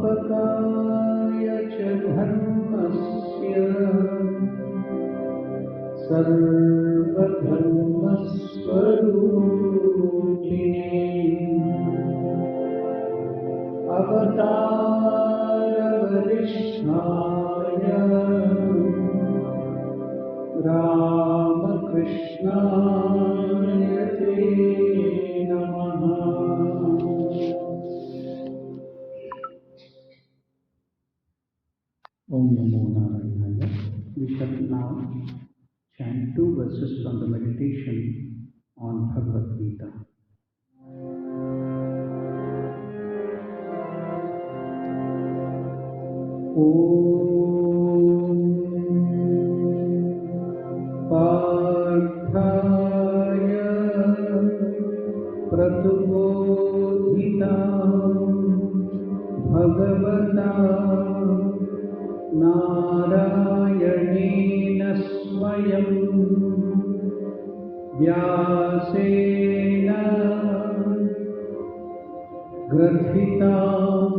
स्थापकाय च धर्मस्य सर्वधर्मस्वरूपिणे अवतारवरिष्ठाय रामकृष्णाय ते नमः। Om Namo Narayana. We shall now chant 2 verses from the meditation on Bhagavad Gita. Om Parthaya Pratubodhitam Bhagavata Narayana Swayam Vyasena Grathitam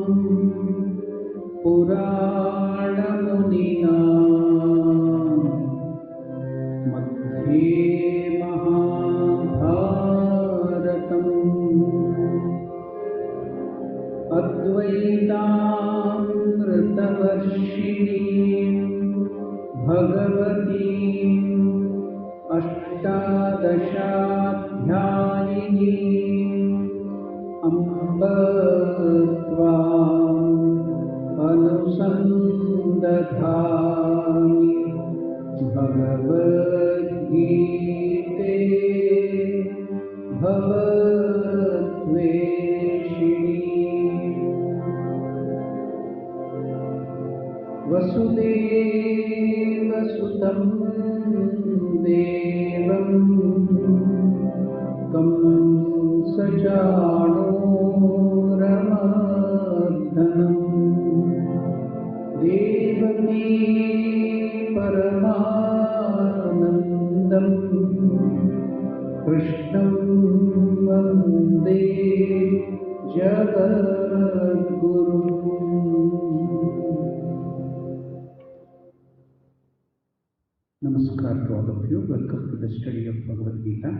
Purana-munina Madhye Mahabharatam Advaitamritavarshini Bhagavati Ashtadashadhyayini Ambatvam Anusandadhami Bhagavad Gita Bhavatveshini Vasudeva Sutam Devam Kamsajanuramadhanam Devaki Paramanandam Krishnam Vande Jagadguru. Namaskar to all of you. Welcome to the study of Bhagavad Gita.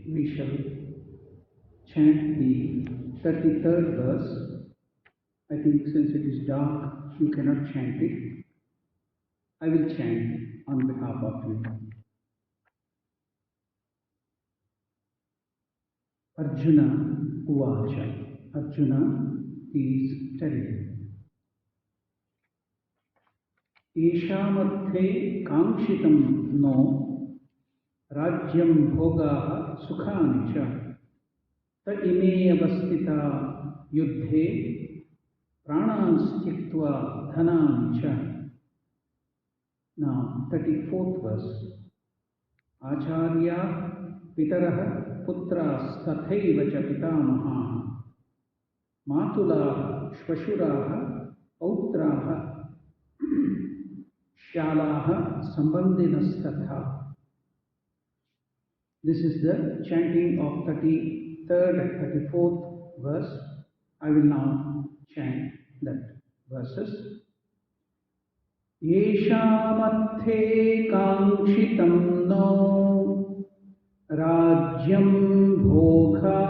We shall chant the 33rd verse. I think since it is dark, you cannot chant it. I will chant on behalf of you. Arjuna Uvacha. Arjuna is telling. Eshamathe kangshitam no Rajyam bhogaha sukhani cha ta ime avastita yuddhe pranans tyaktva dhanani cha. Now, 34th verse. Acharya pitaraha putras tathaiva cha pitamaha matulaha shvashuraha pautraha shyalaha sambandinastatha. This is the chanting of 33rd and 34th verse. I will now chant that verses. Yeshamathe kangshitam no Rajyam bhoga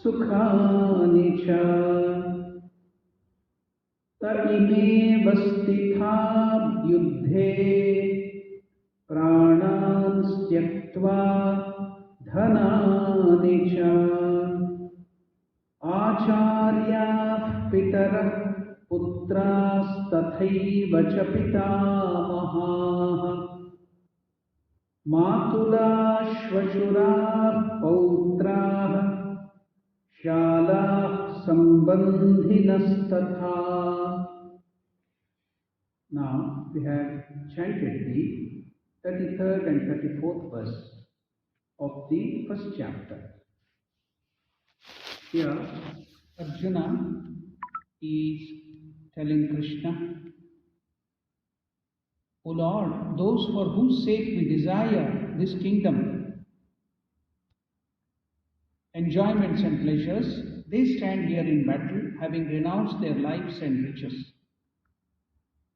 sukhani cha taime vastitha yuddhe प्राणान् त्यक्त्वा धनानि च आचार्याः पितरः पुत्रास्तथैव च पितामहाः मातुलाः श्वशुराः पौत्राः श्यालाः सम्बन्धिनस्तथा. Now we have chanted the 33rd and 34th verse of the first chapter. Here, Arjuna is telling Krishna, O Lord, those for whose sake we desire this kingdom, enjoyments and pleasures, they stand here in battle, having renounced their lives and riches.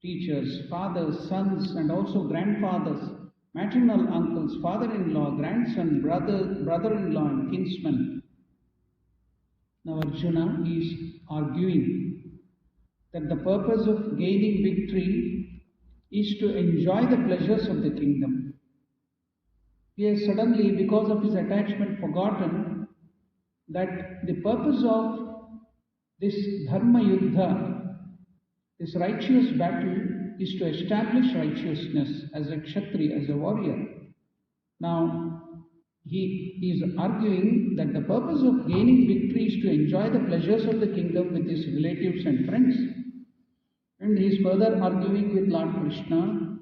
Teachers, fathers, sons, and also grandfathers, maternal uncles, father-in-law, grandson, brother-in-law, and kinsmen. Now Arjuna is arguing that the purpose of gaining victory is to enjoy the pleasures of the kingdom. He has suddenly, because of his attachment, forgotten that the purpose of this dharma yuddha, this righteous battle, is to establish righteousness as a kshatriya, as a warrior. Now, he is arguing that the purpose of gaining victory is to enjoy the pleasures of the kingdom with his relatives and friends. And he is further arguing with Lord Krishna,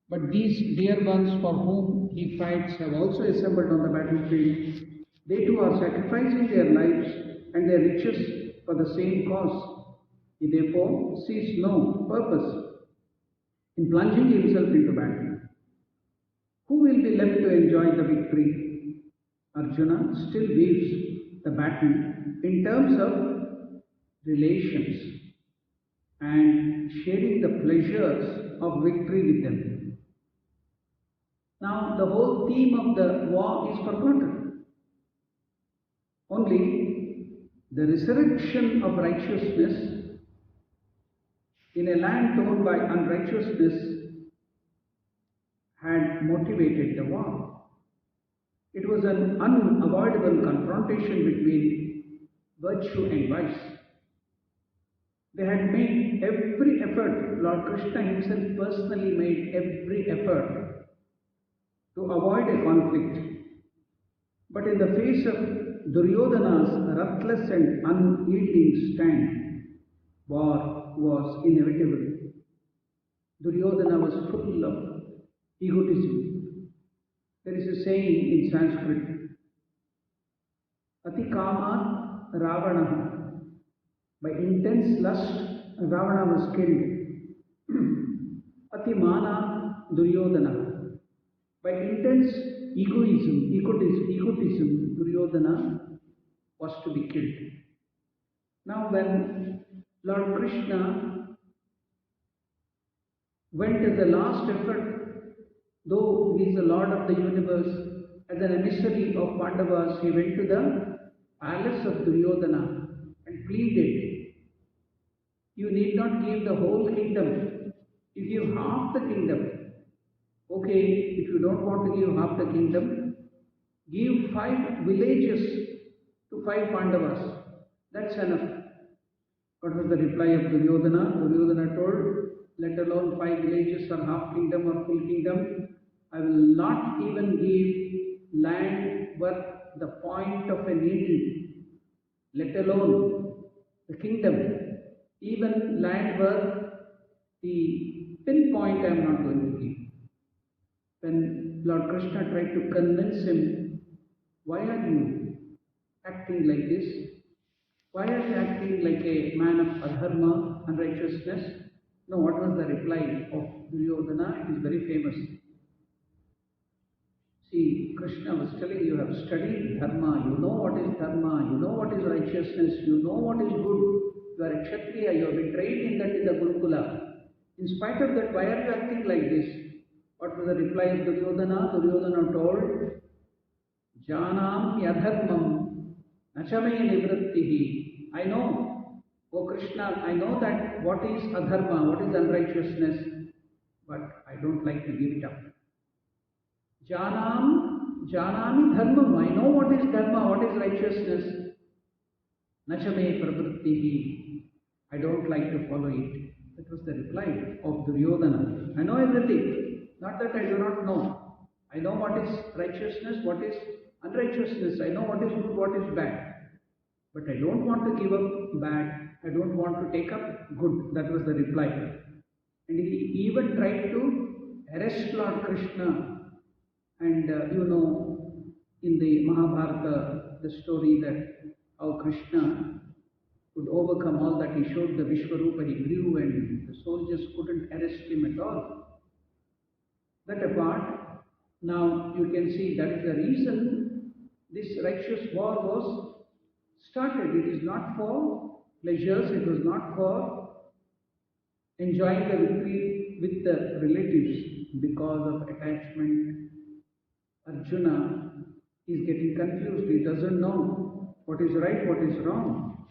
but these dear ones for whom he fights have also assembled on the battlefield. They too are sacrificing their lives and their riches for the same cause. He therefore sees no purpose in plunging himself into battle. Who will be left to enjoy the victory? Arjuna still views the battle in terms of relations and sharing the pleasures of victory with them. Now the whole theme of the war is forgotten. Only the resurrection of righteousness in a land torn by unrighteousness had motivated the war. It was an unavoidable confrontation between virtue and vice. They had made every effort, Lord Krishna himself personally made every effort to avoid a conflict. But in the face of Duryodhana's ruthless and unyielding stand, war was inevitable. Duryodhana was full of egotism. There is a saying in Sanskrit, Ati Kama Ravana. By intense lust, Ravana was killed. Ati Mana Duryodhana. By intense egotism, Duryodhana was to be killed. Now when Lord Krishna went as a last effort, though he is the Lord of the universe, as an emissary of Pandavas, he went to the palace of Duryodhana and pleaded, you need not give the whole kingdom, you give half the kingdom. Okay, if you don't want to give half the kingdom, give 5 villages to 5 Pandavas. That's enough. What was the reply of Duryodhana? Duryodhana told, let alone 5 villages or half kingdom or full kingdom, I will not even give land worth the point of a needle, let alone the kingdom. Even land worth the pinpoint I am not going to give. When Lord Krishna tried to convince him, why are you acting like this? Why are you acting like a man of adharma, unrighteousness? No, what was the reply of Duryodhana? It is very famous. See, Krishna was telling you have studied dharma, you know what is dharma, you know what is righteousness, you know what is good. You are a kshatriya, you have been trained in that in the Gurukula. In spite of that, why are you acting like this? What was the reply of Duryodhana? Duryodhana told, Janam yadharmam nachame nivrittihi. I know, O Krishna, I know that what is adharma, what is unrighteousness, but I don't like to give it up. Janami dharmam. I know what is dharma, what is righteousness. Nachame pravrittihi. I don't like to follow it. That was the reply of Duryodhana. I know everything. Not that I do not know. I know what is righteousness, what is unrighteousness. I know what is good, what is bad. But I don't want to give up bad. I don't want to take up good. That was the reply. And he even tried to arrest Lord Krishna. And in the Mahabharata, the story that how Krishna could overcome all that, he showed the Vishwarupa, he grew and the soldiers couldn't arrest him at all. That apart, now you can see that is the reason this righteous war was started. It is not for pleasures, it was not for enjoying the victory with the relatives. Because of attachment, Arjuna is getting confused. He doesn't know what is right, what is wrong.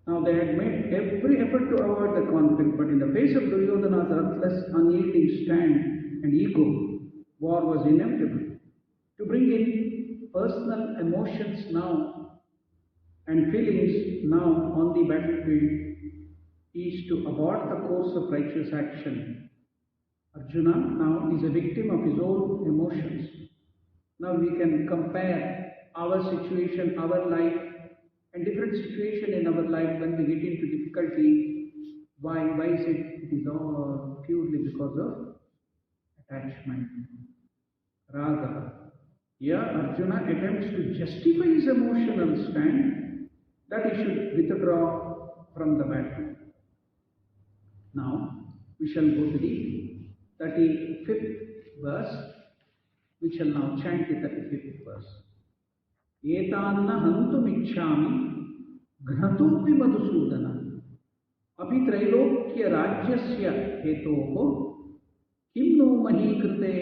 Now they had made every effort to avoid the conflict, but in the face of Duryodhana's ruthless, unyielding stand and ego, war was inevitable. To bring in personal emotions now and feelings now on the battlefield is to abort the course of righteous action. Arjuna now is a victim of his own emotions. Now we can compare our situation, our life, and different situation in our life when we get into difficulty. Why is it? It is all purely because of attachment, raga. Here Arjuna attempts to justify his emotional stand that he should withdraw from the battle. Now we shall go to the 35th verse. We shall now chant the 35th verse. Etanna hantumicchami ghatupi madhusudana api trailokya rajyasya hetoho kim no mahi krite.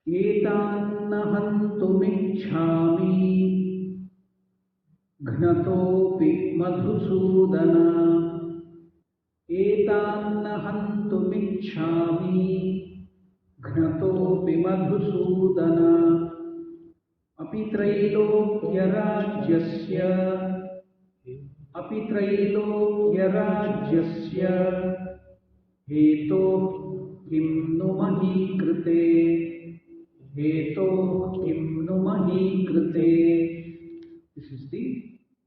Etanna hantumicchami ghatopi madhusudana. Etanna hantumicchami ghatopi madhusudana api trailokya rajyasya heto kim nu mahi krite. Heto kim nu mahi krite. This is the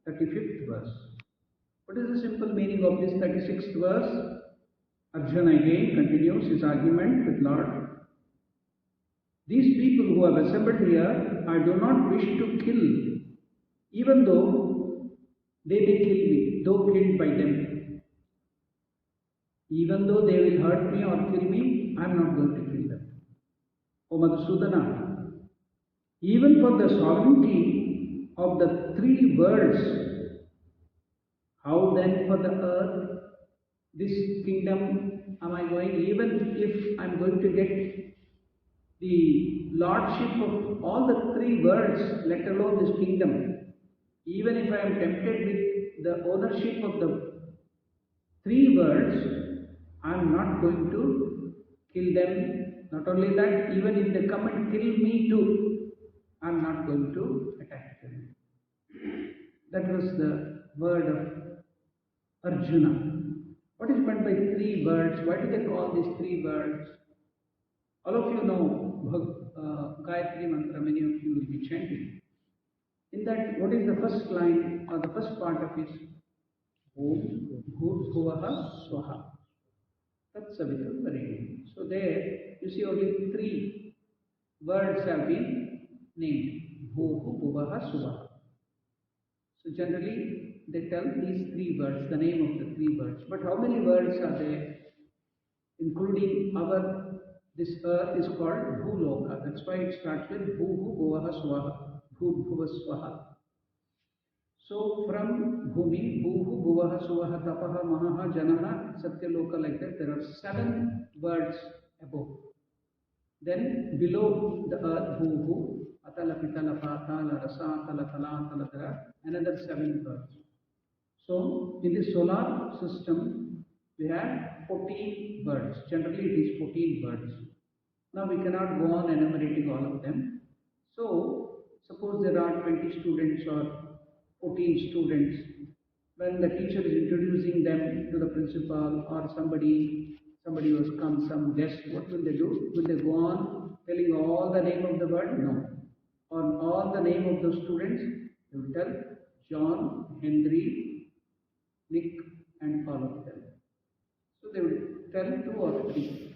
35th verse. What is the simple meaning of this 36th verse? Arjuna again continues his argument with Lord. These people who have assembled here, I do not wish to kill, even though they may kill me, though killed by them. Even though they will hurt me or kill me, I am not going to kill them. O Madhusudana, even for the sovereignty of the three worlds, how then for the earth, this kingdom am I going, even if I am going to get the lordship of all the three worlds, let alone this kingdom, even if I am tempted with the ownership of the three worlds, I am not going to kill them. Not only that, even if they come and kill me too, I am not going to attack them. That was the word of Arjuna. What is meant by three words? Why do they call these three words? All of you know Gayatri Mantra, many of you will be chanting. In that, what is the first line or the first part of it? Om Bhuvaha Swaha. Tat Savitam Varenyam. So there, you see only three words have been named. Bhuhu Bhuvaha Swaha. So generally, they tell these three words, the name of the three words. But how many words are there? Including this earth is called Bhuloka. That's why it starts with Bhuhu Bhuvaha Swaha. Bhuva Swaha. So from Bhumi, Bhuhu Bhuvaha Swaha Tapaha Mahaha Janaha Satyaloka, like that, there are 7 words above. Then below the earth, Bhu, Atala, Pitala, Patala, Rasa, Tala, Tala, Tala, Tala, another 7 earths. So in the solar system, we have 14 birds. Generally, it is 14 birds. Now we cannot go on enumerating all of them. So suppose there are 20 students or 14 students. When the teacher is introducing them to the principal or somebody who has come, some guest, what will they do? Will they go on telling all the name of the bird? No. On all the name of the students, they will tell John, Henry, Nick, and all of them. So they will tell 2 or 3.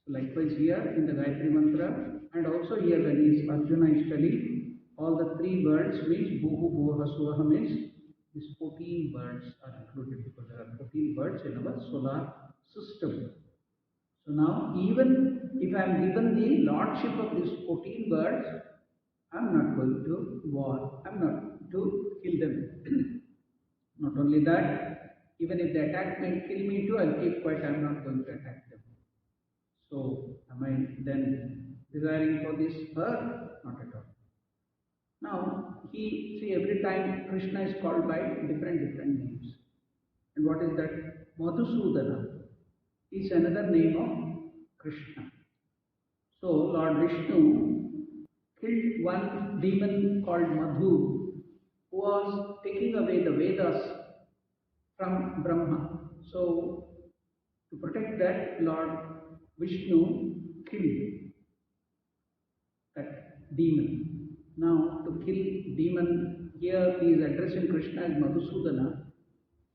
So likewise here in the Gayatri Mantra, and also here when Arjuna is telling, all the 3 birds means Bhuhu Bhuha Suvaha means these 14 birds are included because there are 14 birds in our solar system. So now even if I am given the lordship of these 14 birds, I am not going to war, I am not to kill them. Not only that, even if they attack me and kill me too, I will keep quiet, I am not going to attack them. So am I then desiring for this earth? Not at all. Now, see every time Krishna is called by different names. And what is that? Madhusudana is another name of Krishna. So Lord Vishnu killed one demon called Madhu, who was taking away the Vedas from Brahma. So to protect that, Lord Vishnu killed that demon. Now, to kill demon, here he is addressing Krishna as Madhusudana.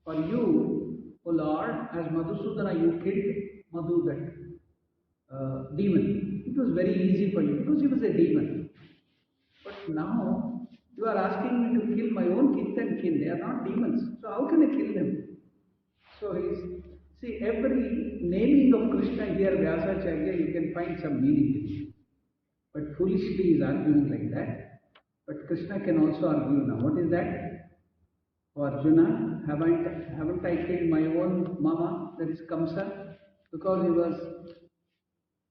For you, O Lord, as Madhusudana, you killed Madhu, that demon. It was very easy for you because he was a demon. But now, you are asking me to kill my own kith and kin. They are not demons. So how can I kill them? So see, every naming of Krishna here, Vyasacharya, you can find some meaning in it. But foolishly he is arguing like that. But Krishna can also argue now. What is that? Oh Arjuna, haven't I killed my own mama, that is Kamsa, because he was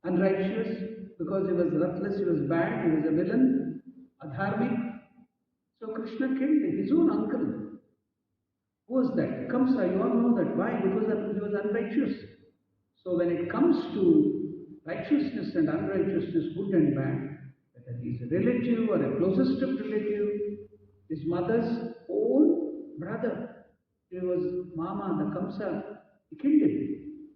unrighteous, because he was ruthless, he was bad, he was a villain, adharmic. So Krishna killed his own uncle. Who was that? Kamsa, you all know that. Why? Because he was unrighteous. So when it comes to righteousness and unrighteousness, good and bad, whether he is a relative or a closest relative, his mother's own brother, he was Mama, the Kamsa, he killed him.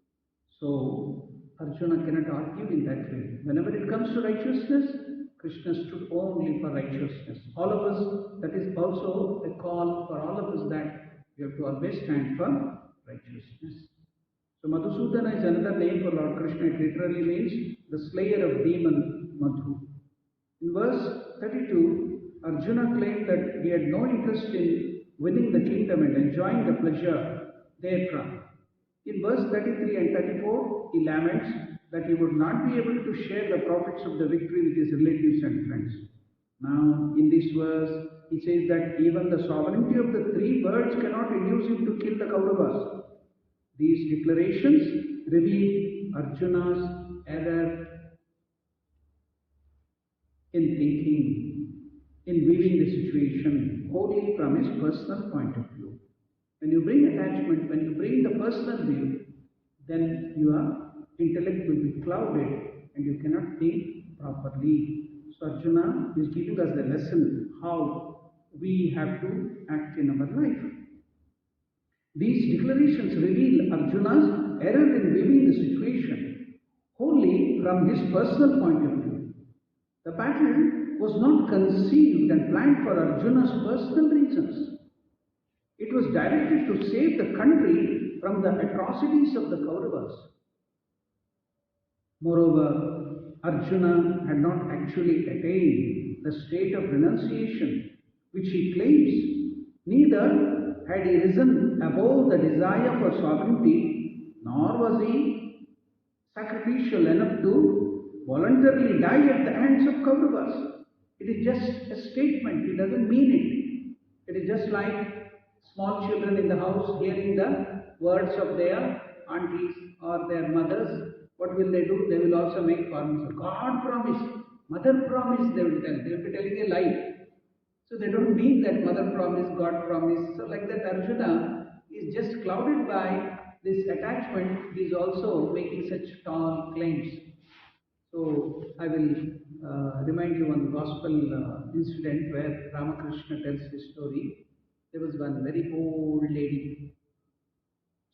So Arjuna cannot argue in that way. Whenever it comes to righteousness, Krishna stood only for righteousness. All of us, that is also a call for all of us that we have to always stand for righteousness. So Madhusudana is another name for Lord Krishna. It literally means the slayer of demon Madhu. In verse 32, Arjuna claimed that he had no interest in winning the kingdom and enjoying the pleasure therefrom. In verse 33 and 34, he laments that he would not be able to share the profits of the victory with his relatives and friends. Now, in this verse, he says that even the sovereignty of the 3 birds cannot induce him to kill the Kauravas. These declarations reveal Arjuna's error in thinking, in viewing the situation wholly from his personal point of view. When you bring attachment, when you bring the personal view, then your intellect will be clouded and you cannot think properly. So Arjuna is giving us the lesson how we have to act in our life. These declarations reveal Arjuna's error in viewing the situation wholly from his personal point of view. The battle was not conceived and planned for Arjuna's personal reasons. It was directed to save the country from the atrocities of the Kauravas. Moreover, Arjuna had not actually attained the state of renunciation which he claims. Neither had he risen above the desire for sovereignty, nor was he sacrificial enough to voluntarily die at the hands of Kauravas. It is just a statement, it doesn't mean it. It is just like small children in the house hearing the words of their aunties or their mothers. what will they do? They will also make promises. God promised, mother promised, they will tell. They will be telling a lie. So they don't mean that mother promised, God promised. So like that Arjuna is just clouded by this attachment. He is also making such tall claims. So I will remind you one gospel incident where Ramakrishna tells his story. There was one very old lady.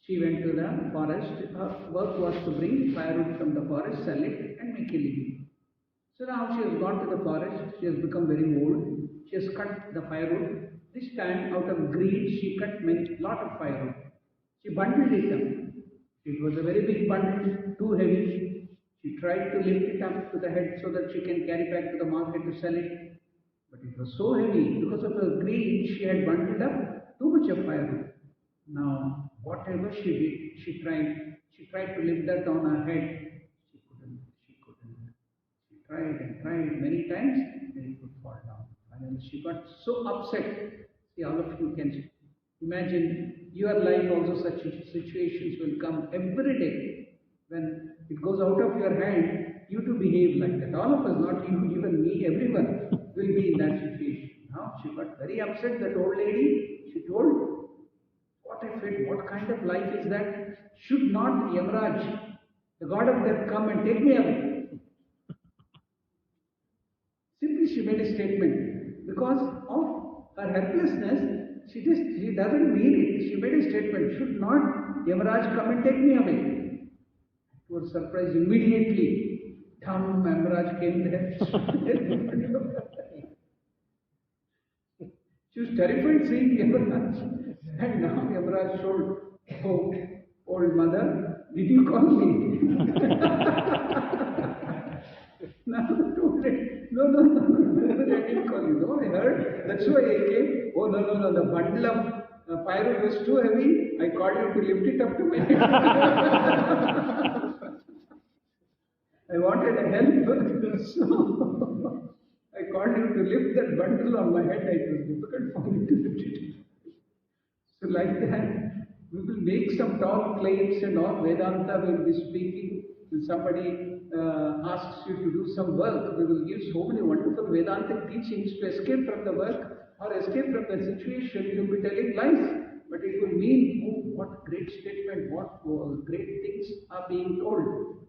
She went to the forest. Her work was to bring firewood from the forest, sell it and make a living. So now she has gone to the forest. She has become very old. She has cut the firewood. This time, out of greed, she cut lot of firewood. She bundled it up. It was a very big bundle, too heavy. She tried to lift it up to the head so that she can carry back to the market to sell it. But it was so heavy. Because of her greed, she had bundled up too much of firewood. Now, whatever she did, she tried to lift that on her head. She couldn't. She tried and tried many times, and it would fall down. Finally, she got so upset. See, all of you can imagine your life also such situations will come every day. When it goes out of your hand, you to behave like that. All of us, not you, even me, everyone will be in that situation. Now, she got very upset, that old lady. She told, what a fate, what kind of life is that? Should not Yamaraj, the god of death, come and take me away? Simply she made a statement. Because of her helplessness, she doesn't mean it. She made a statement, should not Yamaraj come and take me away? To her surprise, immediately, Yamaraj came there. She was terrified seeing Yamaraj. And now Yamaraj told, oh, old mother, did you call me? Now told it, no, I didn't call you. No, I heard. That's why I came. Oh, no, the bundle of firewood was too heavy. I called you to lift it up to my head. I wanted a help, so I called you to lift that bundle on my head. It was difficult for me to lift it. So like that, we will make some tall claims and all. Vedanta will be speaking. When somebody asks you to do some work, we will give so many wonderful Vedantic teachings to escape from the work or escape from the situation. You will be telling lies. But it will mean, oh, what great statement, what great things are being told.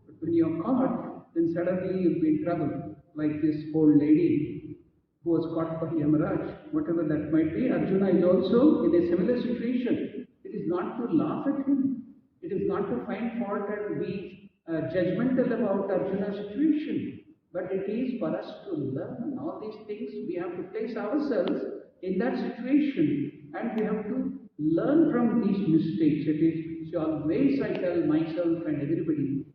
But when you are caught, then suddenly you'll be in trouble. Like this old lady who was caught by Yamaraj, whatever that might be. Arjuna is also in a similar situation. It is not to laugh at him. It is not to find fault and be judgmental about Arjuna's situation. But it is for us to learn all these things. We have to place ourselves in that situation and we have to learn from these mistakes. It is always I tell myself and everybody,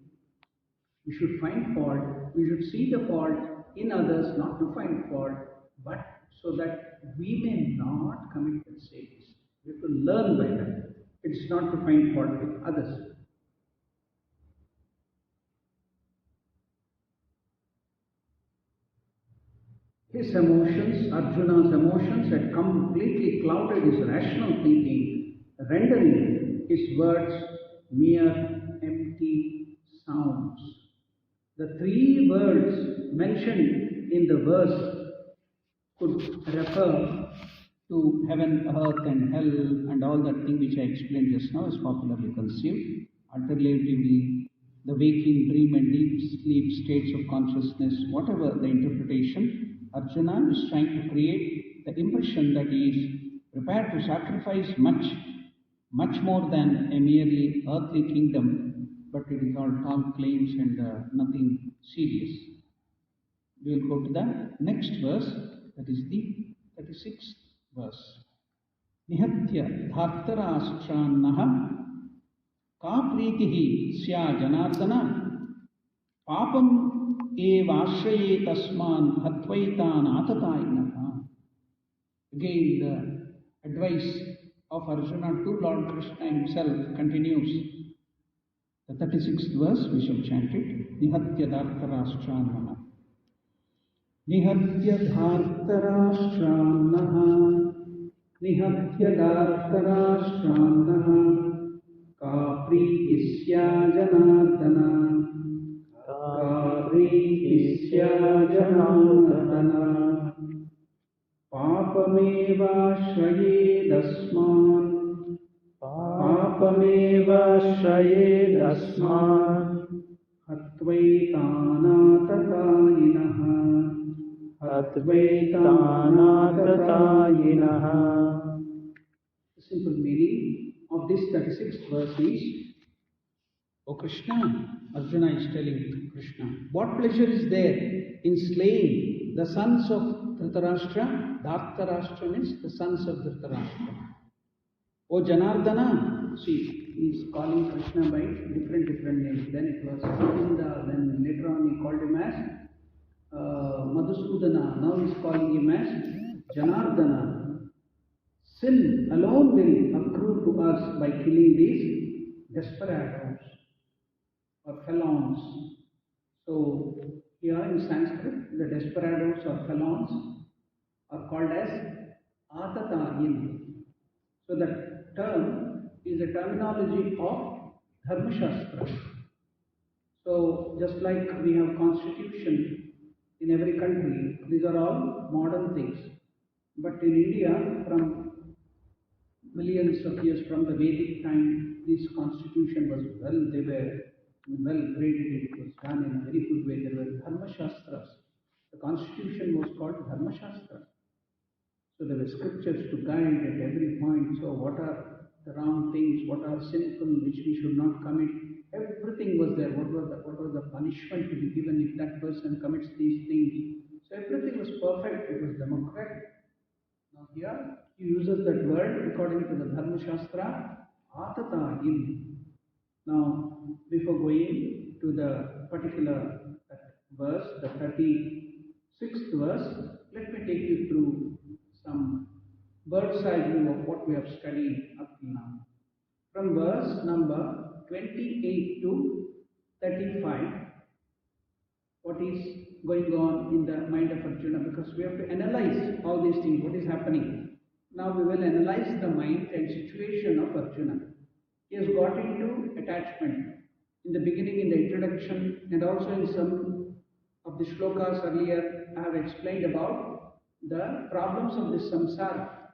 we should find fault. We should see the fault in others, not to find fault, but so that we may not commit the mistakes. We have to learn by that. It's not to find fault with others. His emotions, Arjuna's emotions, had completely clouded his rational thinking, rendering his words mere empty sounds. The three words mentioned in the verse could refer to heaven, earth and hell and all that thing which I explained just now is popularly conceived. Alternatively, the waking, dream and deep sleep states of consciousness, whatever the interpretation, Arjuna is trying to create the impression that he is prepared to sacrifice much more than a merely earthly kingdom, but it is all tall claims and nothing serious. We will go to the next verse, that is the 36th verse. Nihatya dhartarashtraannaha ka pritihi sya janardana papam evashraye tasman hatvaitan atatainaha. Again, the advice of Arjuna to Lord Krishna himself continues. The 36th verse, we shall chant it. Nihatya dhartarashtraannaha. Nihatya dhartarashtraannaha. Nihatya dhartarashtraannaha. Ka pritisya janardana. Janardana Papamevashrayedasman Papamevashrayedasman Hatvaitanatatayiнаha Advaitanatatayinaha. The simple meaning of this 36th verse is, O Krishna, Arjuna is telling Krishna, what pleasure is there in slaying the sons of Dhritarashtra? Dhritarashtra means the sons of Dhritarashtra. O Janardana, see, he is calling Krishna by different names. Then it was Govinda, then later on he called him as Madhusudana. Now he is calling him as Janardana. Sin alone will accrue to us by killing these desperados or felons. So here in Sanskrit, the desperados or felons are called as Atatayin. So that term is a terminology of Dharma Shastra. So just like we have constitution in every country, these are all modern things. But in India, from millions of years from the Vedic time, this constitution was they were well graded, it was done in a very good way. There were Dharma Shastras. The constitution was called Dharma Shastra. So there were scriptures to guide at every point. So what are the wrong things, what are sinful, which we should not commit. Everything was there. What was the punishment to be given if that person commits these things. So everything was perfect, it was democratic. Now here he uses that word according to the Dharma Shastra, Atatahim. Now before going to the particular verse, the 36th verse, let me take you through some bird's eye view of what we have studied up till now. From verse number 28 to 35, what is going on in the mind of Arjuna, because we have to analyze all these things, what is happening. Now we will analyze the mind and situation of Arjuna. He has got into attachment. In the beginning, in the introduction, and also in some of the shlokas earlier, I have explained about the problems of this samsara,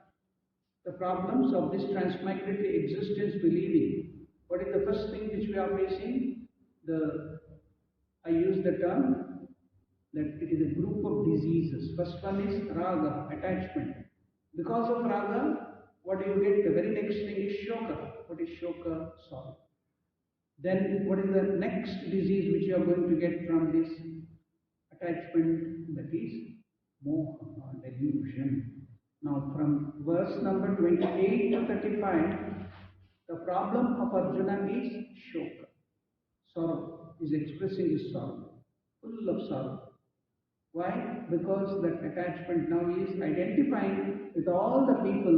the problems of this transmigratory existence believing. What is the first thing which we are facing? I use the term that it is a group of diseases. First one is raga, attachment. Because of raga, what do you get? The very next thing is shoka. What is shoka? Sorrow. Then what is the next disease which you are going to get from this attachment? That is moha, delusion. Now from verse number 28 to 35, the problem of Arjuna is shoka. Sorrow. Is expressing his sorrow, full of sorrow. Why? Because that attachment now is identifying with all the people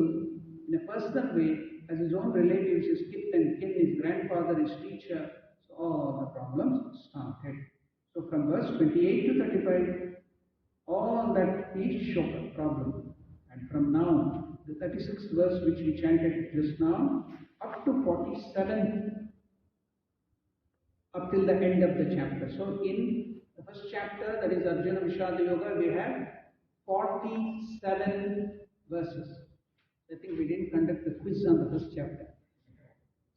in a personal way as his own relatives, his kith and kin, his grandfather, his teacher. So all the problems started. So from verse 28 to 35, all that is shoka, problem. And from now, the 36th verse which we chanted just now, up to 47th, up till the end of the chapter. So in the first chapter, that is Arjuna Vishada Yoga, we have 47 verses. I think we didn't conduct the quiz on the first chapter.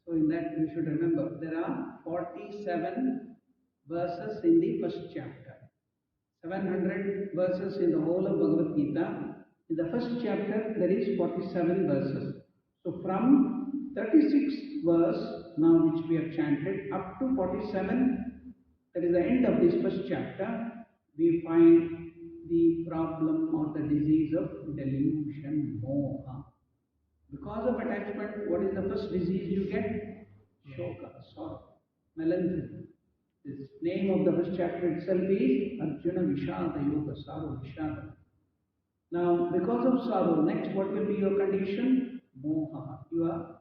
So in that we should remember, there are 47 verses in the first chapter. 700 verses in the whole of Bhagavad Gita. In the first chapter, there is 47 verses. So from 36th verse, now which we have chanted, up to 47, that is the end of this first chapter, we find the problem or the disease of delusion, moha. Because of attachment, what is the first disease you get? Shoka, sorrow, melancholy. This name of the first chapter itself is Arjuna Vishada Yoga, sorrow, Vishada. Now, because of sorrow, next what will be your condition? Moha. Your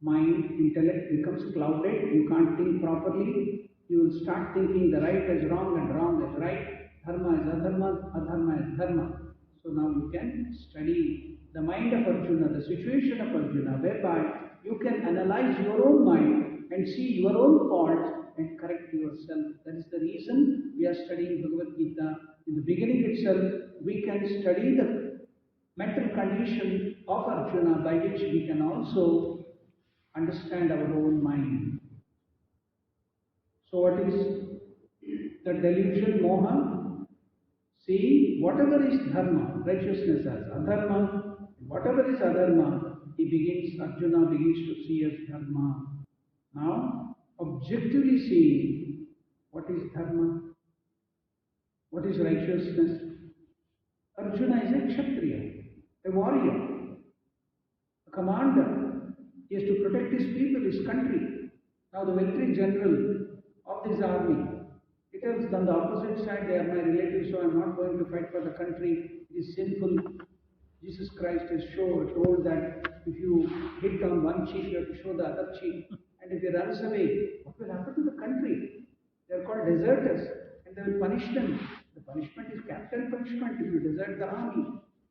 mind, intellect becomes clouded, you can't think properly, you will start thinking the right as wrong and wrong as right, dharma is adharma, adharma is dharma. So now you can study the mind of Arjuna, the situation of Arjuna, whereby you can analyze your own mind and see your own faults and correct yourself. That is the reason we are studying Bhagavad Gita. In the beginning itself, we can study the mental condition of Arjuna, by which we can also understand our own mind. So what is the delusion, moha? See, whatever is dharma, righteousness as adharma, whatever is adharma, Arjuna begins to see as dharma. Now, objectively seeing, what is dharma? What is righteousness? Arjuna is a kshatriya, a warrior, a commander. He has to protect his people, his country. Now the military general of this army, he tells on the opposite side, they are my relatives, so I am not going to fight for the country. It is sinful. Jesus Christ has told that if you hit on one cheek, you have to show the other cheek. And if he runs away, what will happen to the country? They are called deserters, and they will punish them. The punishment is capital punishment if you desert the army.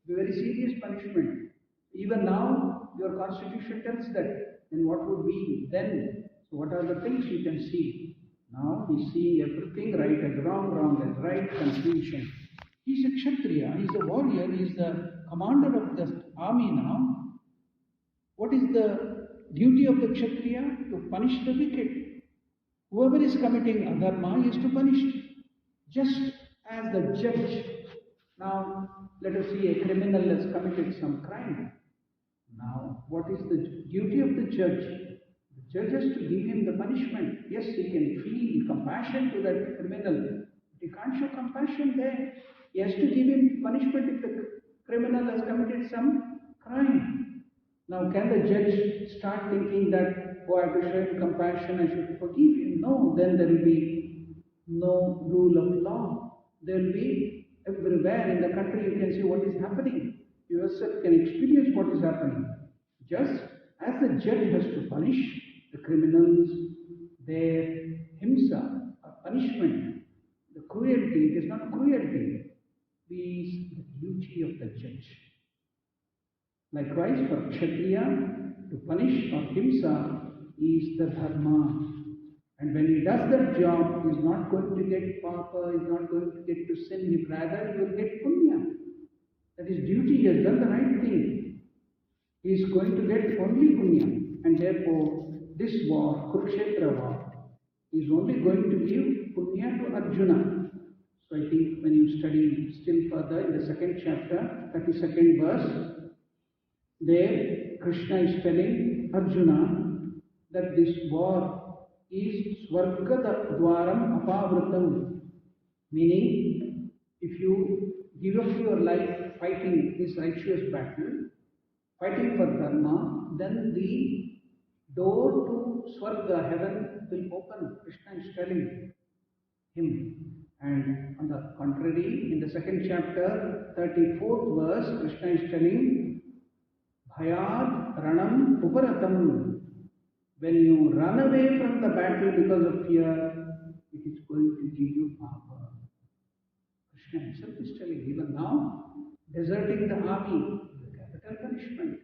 It's a very serious punishment. Even now, your constitution tells that. Then what would be then? So what are the things you can see? Now he's seeing everything right as wrong, wrong as right, confusion. He's a kshatriya, he's a warrior, he's the commander of the army now. What is the duty of the kshatriya? To punish the wicked. Whoever is committing adharma, he is to punish. Just as the judge. Now, let us see a criminal has committed some crime. Now, what is the duty of the judge? The judge has to give him the punishment. Yes, he can feel compassion to that criminal, but he can't show compassion there. He has to give him punishment if the criminal has committed some crime. Now, can the judge start thinking that, oh, I have to show him compassion, I should forgive him? No, then there will be no rule of law. There will be everywhere in the country you can see what is happening. You yourself can experience what is happening. Just as the judge has to punish the criminals, their himsa, or punishment, the cruelty, it is not cruelty, is the duty of the judge. Likewise, for kshatriya, to punish or himsa is the dharma. And when he does that job, he is not going to get papa, he is not going to get to sin, rather he will get punya. That is duty, he has done the right thing. He is going to get only punya. And therefore, this war, Kurukshetra war, is only going to give punya to Arjuna. So I think when you study still further in the second chapter, 32nd verse, there Krishna is telling Arjuna that this war is Swargada Dwaram Apavritam, meaning if you give up your life fighting this righteous battle, fighting for dharma, then the door to Swarga, heaven, will open. Krishna is telling him. And on the contrary, in the second chapter, 34th verse, Krishna is telling, Bhayad Ranam Uparatam. When you run away from the battle because of fear, it is going to give you power. Krishna himself is telling, even now, deserting the army is a capital punishment.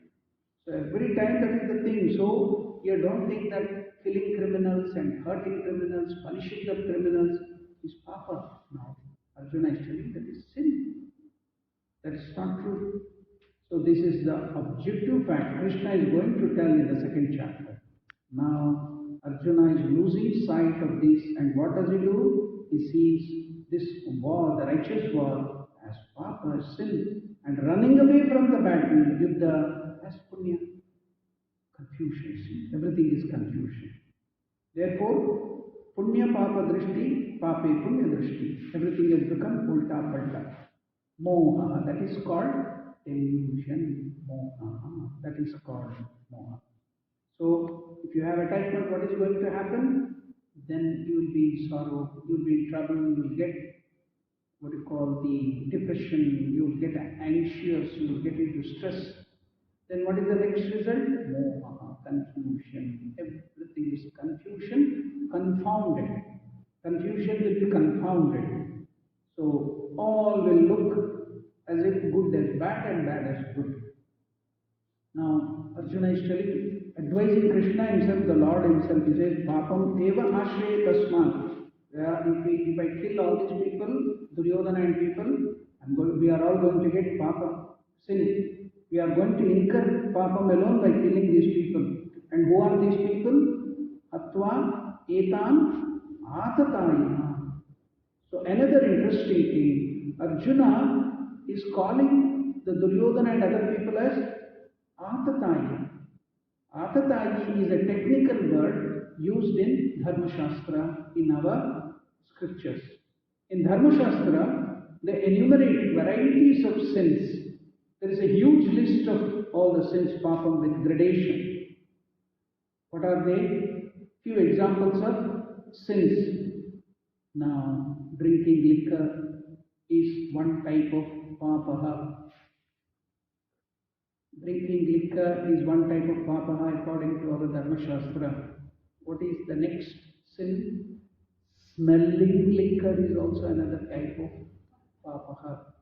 So every time that is the thing. So you don't think that killing criminals and hurting criminals, punishing the criminals is papa. No. Arjuna is telling that is sin. That is not true. So this is the objective fact. Krishna is going to tell in the second chapter. Now Arjuna is losing sight of this, and what does he do? He sees this war, the righteous war, as papa, as sin, and running away from the battle, yuddha, as punya. Confusion, see, everything is confusion. Therefore, punya papa drishti, pape punya drishti. Everything has become ulta palta. Moha, that is called delusion. Moha, that is called moha. So, if you have attachment, what is going to happen? Then you will be in sorrow, you will be in trouble, you will get what you call the depression, you will get anxious, you will get into stress. Then what is the next result? Moha, confusion. Everything is confusion, confounded. Confusion will be confounded. So, all will look as if good as bad and bad as good. Now, Arjuna is telling, advising Krishna himself, the Lord himself, he says, Papam eva ashre tasmat. If I kill all these people, Duryodhana and people, we are all going to get Papa, sin. We are going to incur Papam alone by killing these people. And who are these people? Atva etan atatayina. So another interesting thing, Arjuna is calling the Duryodhana and other people as Atatayi. Atatayi is a technical word used in Dharma Shastra, in our scriptures. In Dharma Shastra, they enumerate varieties of sins. There is a huge list of all the sins, papam, with gradation. What are they? Few examples of sins. Now, drinking liquor is one type of papaha. Drinking liquor is one type of papaha according to our Dharma Shastra. What is the next sin? Smelling liquor is also another type of papaha.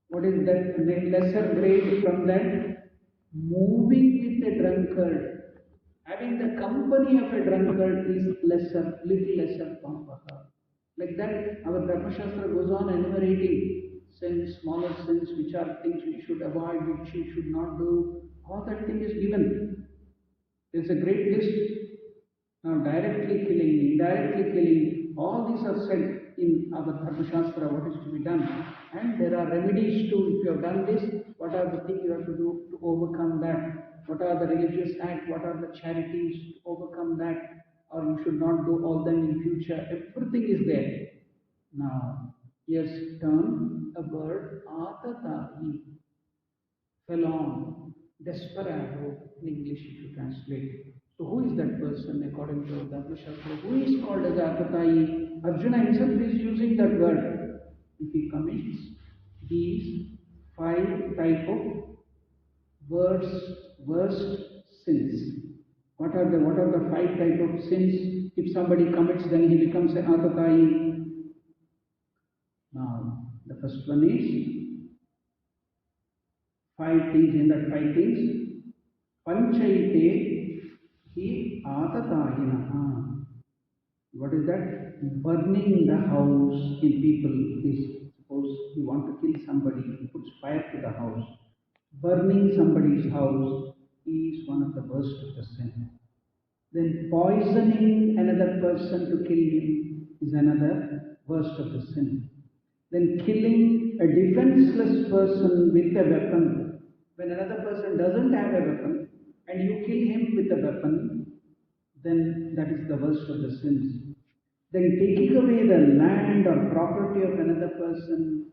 What is that lesser grade from that? Moving with a drunkard. Having the company of a drunkard is lesser, little lesser papaha. Like that, our Dharma Shastra goes on enumerating sins, smaller sins, which are things we should avoid, which we should not do. All that thing is given. There is a great list. Now, directly killing, indirectly killing, all these are said in our Dharma Shastra, what is to be done. And there are remedies too. If you have done this, what are the things you have to do to overcome that? What are the religious acts? What are the charities to overcome that? Or you should not do all them in future. Everything is there. Now, yes, turn a word, atatahi, fell on, desperado, in English if you translate. So who is that person according to Dharma Shastra? Who is called as atatahi? Arjuna himself is using that word. If he commits these 5 type of worst sins. What are the 5 type of sins? If somebody commits, then he becomes an atatayi. Now, the first one is 5 things. In that 5 things, panchaite hi atatayinaha. What is that? Burning the house in people is, suppose you want to kill somebody, he puts fire to the house. Burning somebody's house is one of the worst of the sin. Then poisoning another person to kill him is another worst of the sin. Then killing a defenseless person with a weapon. When another person doesn't have a weapon and you kill him with a weapon, then that is the worst of the sins. Then taking away the land or property of another person,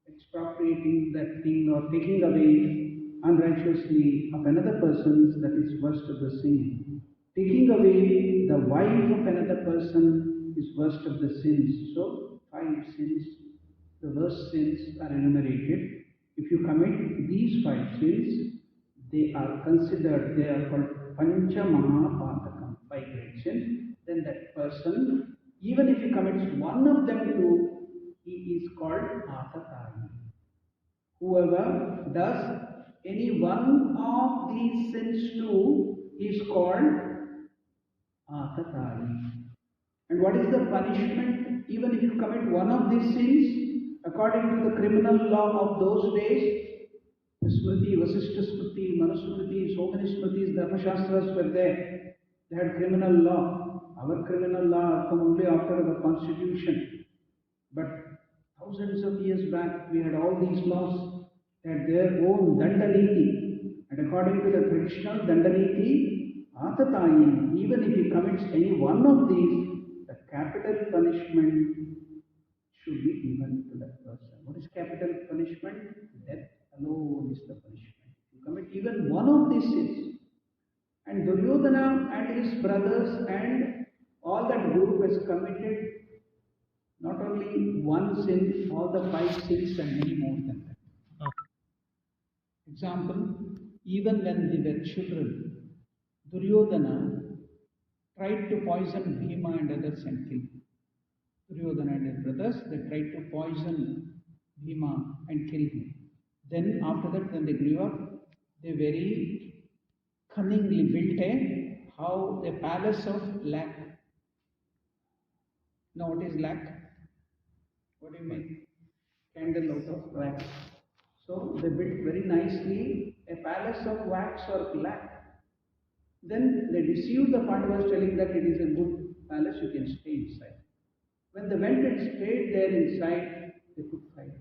expropriating that thing or taking away unrighteously of another person's, that is worst of the sin. Taking away the wife of another person is worst of the sins. So, 5 sins, the worst sins are enumerated. If you commit these 5 sins, they are considered, they are called Pancha Mahapatakam, 5 great sins. Then that person, even if he commits one of them too, he is called Atatayi. Whoever does any one of these sins too is called Atatayi. And what is the punishment? Even if you commit one of these sins, according to the criminal law of those days, the Smriti, Vasishta Smriti, Manusmriti, so many Smritis, Dharma Shastras were there. They had criminal law. Our criminal law come only after the constitution. But thousands of years back, we had all these laws. They had their own Dandaniti. And according to the traditional Dandaniti, Atatayi, even if he commits any one of these, the capital punishment should be given to that person. What is capital punishment? Death alone is the punishment. You commit even one of these sins. And Duryodhana and his brothers and all that group has committed not only one sin, all the 5 sins and many more than that. Example, even when they were children, Duryodhana tried to poison Bhima and others and kill him. Duryodhana and his brothers, they tried to poison Bhima and kill him. Then after that, when they grew up, they very cunningly built how a palace of lac. Now what is lac? What do you mean? Candle out of wax. So they built very nicely a palace of wax or lac. Then they deceived the Pandavas, telling that it is a good palace, you can stay inside. When they went and stayed there inside, they could fight.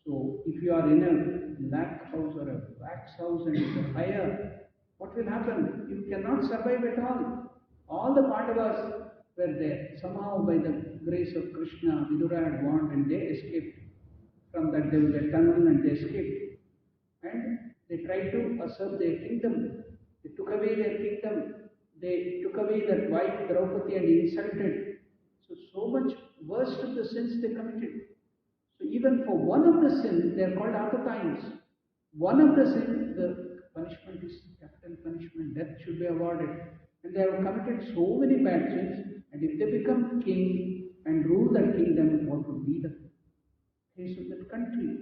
So if you are in a lac house or a wax house and it's a fire, what will happen? You cannot survive at all. All the Pandavas were there. Somehow by the grace of Krishna, Vidura had warned and they escaped from that. There was a tunnel and they escaped. And they tried to usurp their kingdom. They took away their kingdom. They took away that wife Draupadi and insulted. So much worst of the sins they committed. So even for one of the sins, they are called Athatayins. One of the sins, the punishment is capital punishment. Death should be awarded. And they have committed so many bad sins. And if they become king and rule that kingdom, what would be the face of that country?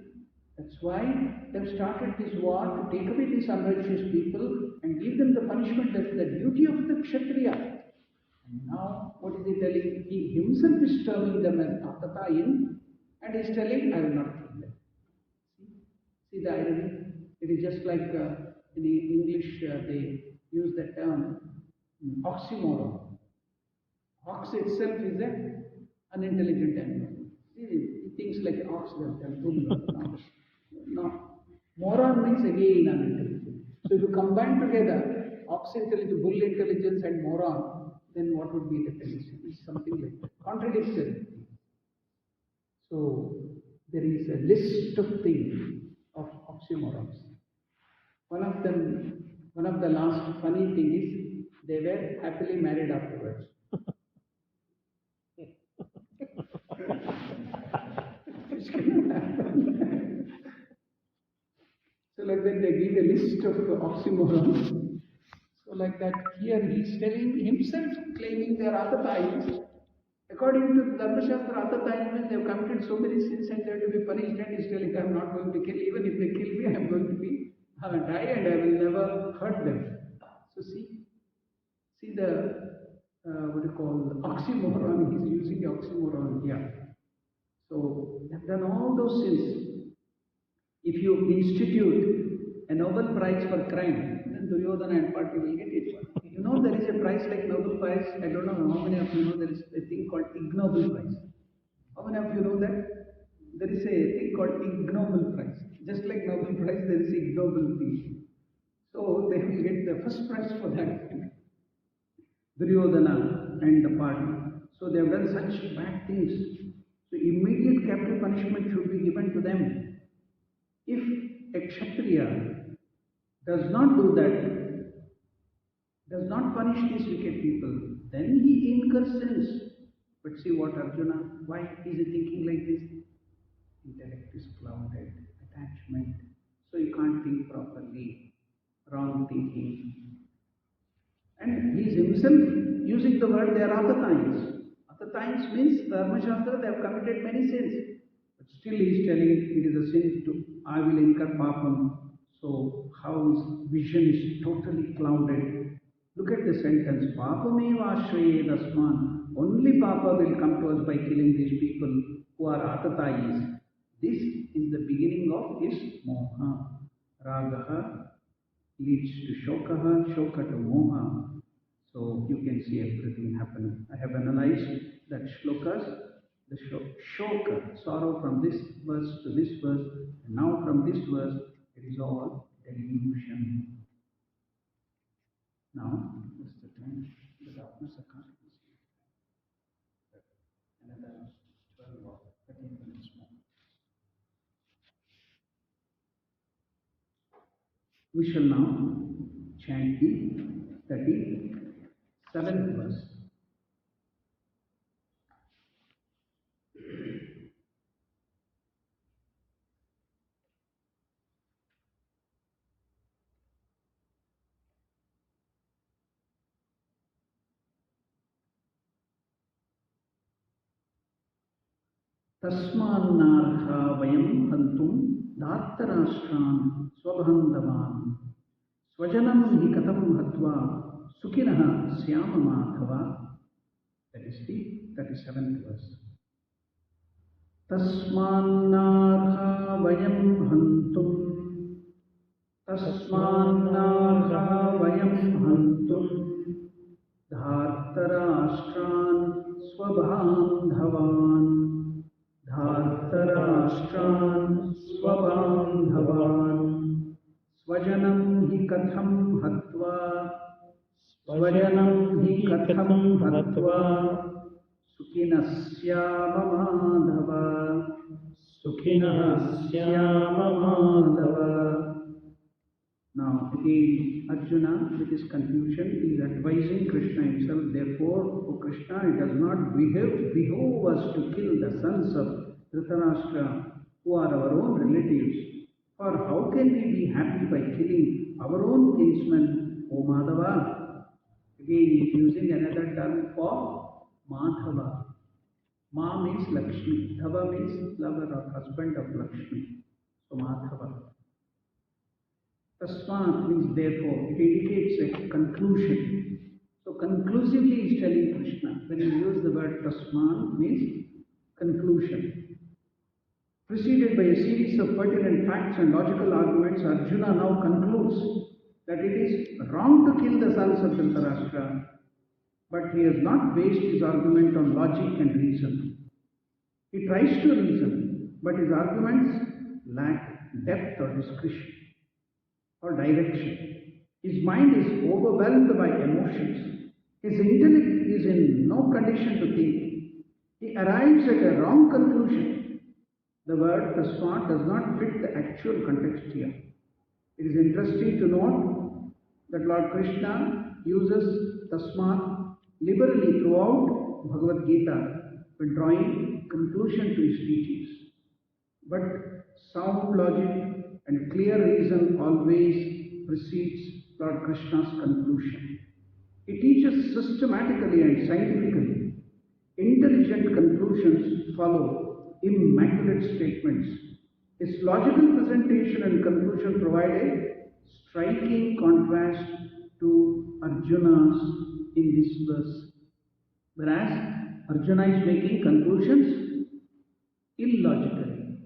That's why they've started this war to take away these unrighteous people and give them the punishment. That's the duty of the Kshatriya. And now, what is he telling? He himself is terming them as Atatayin and is telling, I will not kill them. See the irony? It is just like in English they use the term oxymoron. Ox itself is an unintelligent animal. See, things like ox, no. Moron means again unintelligent. So if you combine together ox intelligence, bull intelligence and moron, then what would be the tendency? It's something like that. Contradiction. So there is a list of things of oxymorons. One of the last funny thing is they were happily married afterwards. Which cannot happen. So like that they give a list of oxymorons. So like that here he is telling himself, claiming they are Athatayins. According to the Dharma Shastra, Athatayins means they have committed so many sins and they have to be punished, and he is telling, I am not going to kill. Even if they kill me, I am going to be die and I will never hurt them. So see the what you call oxymoron. He is using oxymoron here. So they have done all those sins. If you institute a Nobel Prize for crime, then Duryodhana and party will get it. You know there is a prize like Nobel Prize. I don't know how many of you know there is a thing called Ignoble Prize. How many of you know that? There is a thing called Ignoble Prize. Just like Nobel Prize, there is ignoble thing. So they will get the first prize for that. Duryodhana and the party. So they have done such bad things. So immediate capital punishment should be given to them. If a Kshatriya does not do that, does not punish these wicked people, then he incurs sins. But see what Arjuna, why is he thinking like this? Intellect is clouded, attachment, so you can't think properly, wrong thinking. And he is himself using the word they are Athatayins. Athatayins means Dharma Shastra, they have committed many sins. But still he is telling it is a sin to, I will incur papam. So how his vision is totally clouded. Look at the sentence, Papameva Ashraye Dasman. Only Papa will come to us by killing these people who are Athatayis. This is the beginning of his moha. Ragaha leads to shokaha, shoka to moha. So you can see everything happening. I have analyzed that shlokas, the shoka, sorrow from this verse to this verse, and now from this verse, it is all delusion. Now, what's the time? The darkness I can't see. Another 12 or 13 minutes more. We shall now chant the 37th verse. Tasmannarha vayam hantum dhartarashtraन् swabandhavan Swajanam hi katham hatva sukhinaha syama madhava. That is the 37th verse. Tasmannarha vayam hantum. Tasmannarha vayam hantum. Dhartarashtran swabandhavan. Dhartarashtran swabandhavan. Swajanam hi katham hatva. Swajanam hi katham hatva. Sukhinasya madhava. Sukhinasya madhava. Now again, Arjuna, with his confusion, is advising Krishna himself. Therefore, O Krishna, it does not behove us to kill the sons of Dhritarashtra, who are our own relatives. For how can we be happy by killing our own kinsman, O Madhava? Again, he is using another term for Madhava. Ma means Lakshmi. Dhava means lover or husband of Lakshmi. So Madhava. Tasmat means therefore. It indicates a conclusion. So conclusively he is telling Krishna. When you use the word Tasmat, means conclusion. Preceded by a series of pertinent facts and logical arguments, Arjuna now concludes that it is wrong to kill the sons of Dhritarashtra, but he has not based his argument on logic and reason. He tries to reason, but his arguments lack depth or discretion or direction. His mind is overwhelmed by emotions. His intellect is in no condition to think. He arrives at a wrong conclusion. The word tasmat does not fit the actual context here. It is interesting to note that Lord Krishna uses tasmat liberally throughout Bhagavad Gita when drawing conclusion to his teachings. But sound logic and clear reason always precedes Lord Krishna's conclusion. He teaches systematically and scientifically. Intelligent conclusions follow immaculate statements. His logical presentation and conclusion provide a striking contrast to Arjuna's in this verse. Whereas Arjuna is making conclusions illogically,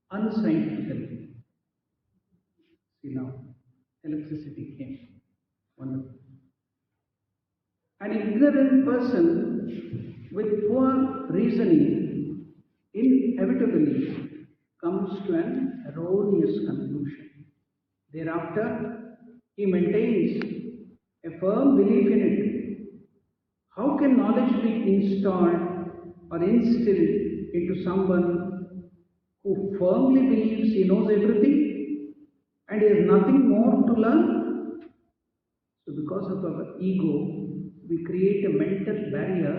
unscientifically. See now, electricity came. Wonderful. An ignorant person with poor reasoning inevitably comes to an erroneous conclusion. Thereafter, he maintains a firm belief in it. How can knowledge be installed or instilled into someone who firmly believes he knows everything and he has nothing more to learn? So because of our ego, we create a mental barrier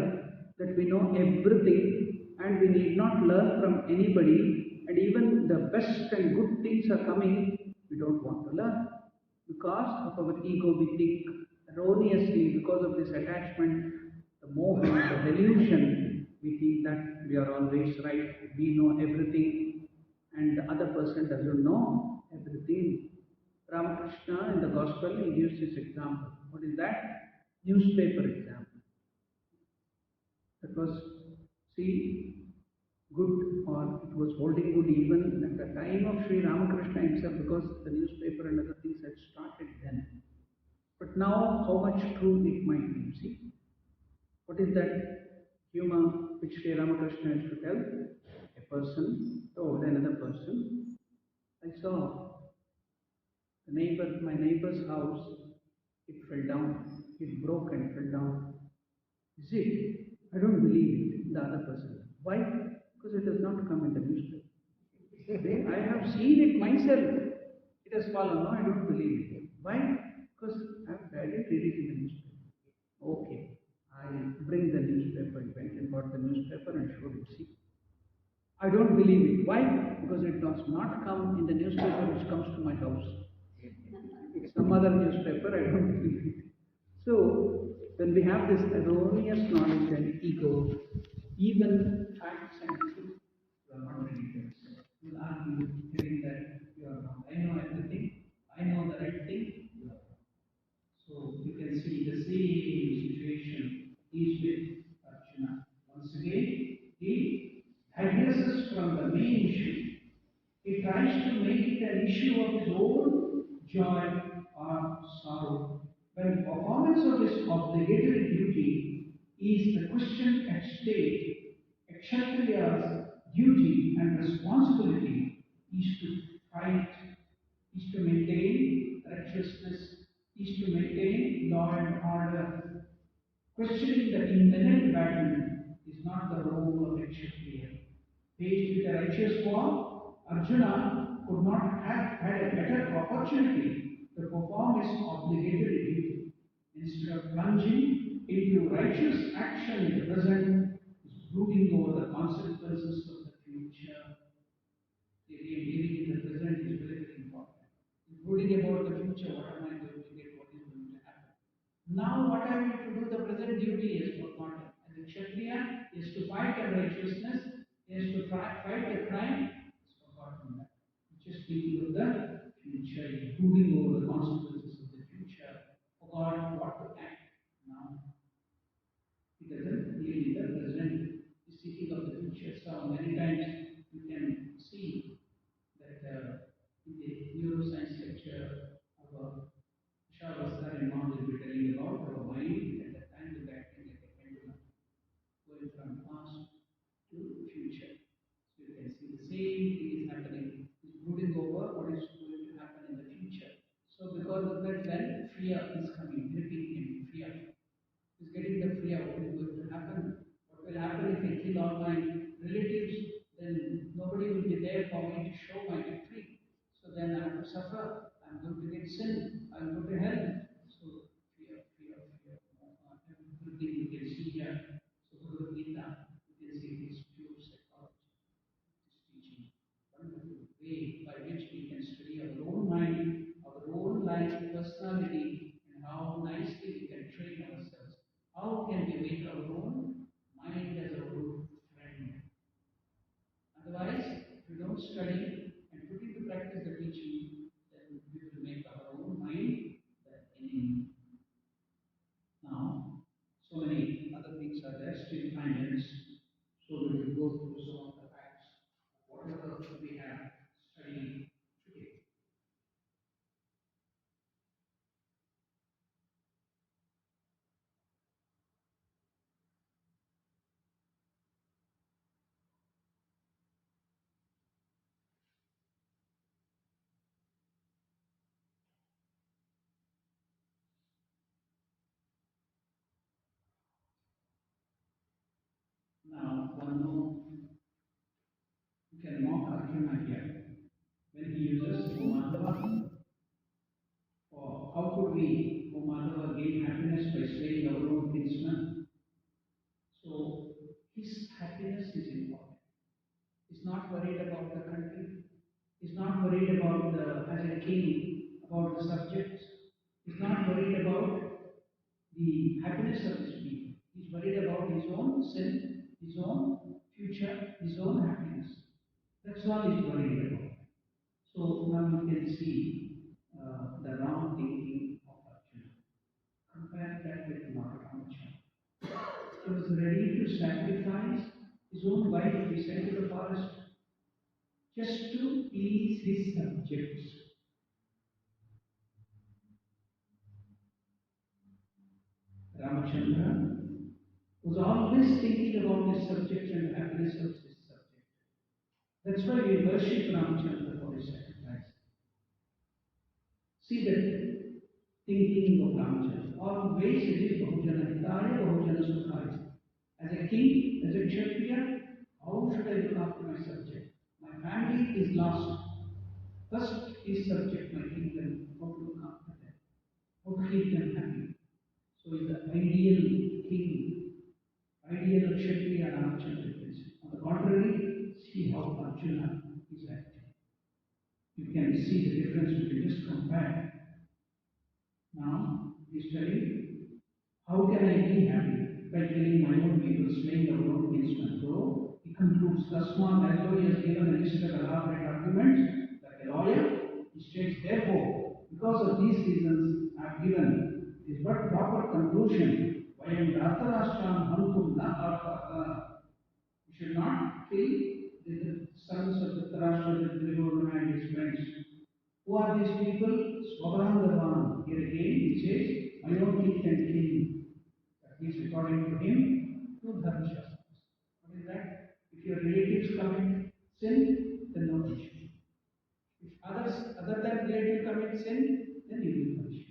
that we know everything and we need not learn from anybody, and even the best and good things are coming, we don't want to learn. Because of our ego, we think erroneously, because of this attachment, the moha, the delusion, we think that we are always right, we know everything, and the other person doesn't know everything. Ramakrishna in the Gospel, he gives this example. What is that? Newspaper example. That was, good, or it was holding good even at the time of Sri Ramakrishna himself, because the newspaper and other things had started then. But now, how much true it might be, see? What is that humor which Sri Ramakrishna used to tell? A person told another person, I saw my neighbor's house, it fell down, it broke and fell down. Is it? I don't believe it. The other person. Why? Because it has not come in the newspaper. I have seen it myself. It has fallen. No, I don't believe it. Why? Because I didn't read it in the newspaper. Okay. I bring the newspaper. I went and bought the newspaper and showed it. See. I don't believe it. Why? Because it does not come in the newspaper which comes to my house. It's some other newspaper. I don't believe it. So, when we have this erroneous knowledge and ego, even facts and truth, you are not ready to accept. You will argue, telling that you are wrong. I know everything, I know the right thing, you are wrong. he digresses from the main issue. He tries to make it an issue of his own joy or sorrow. When performance of his obligatory duty is the question at stake, a Kshatriya's duty and responsibility is to fight, is to maintain righteousness, is to maintain law and order. Questioning the imminent battle is not the role of a Kshatriya. Faced with a righteous war, Arjuna could not have had a better opportunity to perform his obligatory duty. Instead of plunging into righteous action in the present, is brooding over the consequences of the future. Living in the present is very, very important. Brooding about the future, what am I going to get, what is going to happen. Now what I need to do, the present duty is forgotten. As a Kshatriya, is to fight unrighteousness, is to fight a crime, is forgotten that. Just thinking of the future, brooding over the consequences of the future, forgot what to act now. He doesn't deal in the present, he's thinking of the future. So many times you can see that in the neuroscience lecture of Shavastar and now will be telling about our mind at the time of acting like a pendulum, going from past to future. So you can see the same thing is happening. He's brooding over what is going to happen in the future. So because of that, then fear is coming, gripping him, fear. He's getting the fear, what is going to happen? What will happen if I kill all my relatives? Then nobody will be there for me to show my victory. So then I have to suffer. I'm going to get sin. I'm going to hell. So fear, fear, fear. Everything you can see here. So Bhagavad Gita, you can see it is pure psychology. It is teaching wonderful way by which we can study our own mind, our own life, personality, and how nicely we can train ourselves. How can we make our own mind as our own friend? Otherwise, if we don't study and put into practice the teaching, then we will make our own mind the enemy. Now, so many other things are there, still 5 minutes, so we will go through some of the facts, whatever we have studied today. Now, one more, you can mock Arjuna here. When he uses O Madhava, or how could we, O Madhava, gain happiness by slaying our own kinsman? So, his happiness is important. He's not worried about the country. He's not worried about as a king, about the subjects. He's not worried about the happiness of his people. He's worried about his own sin, his own future, his own happiness. That's all he's worried about. So now you can see the wrong thinking of Arjuna. Compare that with Lord Ramachandra. He was ready to sacrifice his own wife, he sent to the forest, just to please his subjects. Ramachandra was always thinking about his subjects and the happiness of his subject. That's why we worship Ramachandra for his sacrifice. See that thinking of Ramachandra. Always it is Bahujana Hitaya, Bahujana Sukhaya. As a king, as a Kshatriya, how should I look after my subject? My family is lost. First is subject, my kingdom, how to look after them, how to keep them happy. So is the ideal king, ideal Kshatriya Ramachandra. On the contrary, see how Arjuna is acting. You can see the difference if you just compare. Now, he's telling, how can I be happy? By killing my own people, slaying our own kinsmen. So, he concludes, Tasman, as though he has given a list of elaborate arguments, like a lawyer, he states, therefore, because of these reasons I have given, it is but proper conclusion. Vayam Dhatarashtam Hantum Na Arpata should not kill the sons of the Dhritarashtra, the Duryodhana and his friends. Who are these people? Swatmaramanandaji. Here again he says, my own king can kill. That means according to him, no dharma shastras. What is that? If your relatives commit sin, then no punishment. If other than relative commit sin, then you will punish.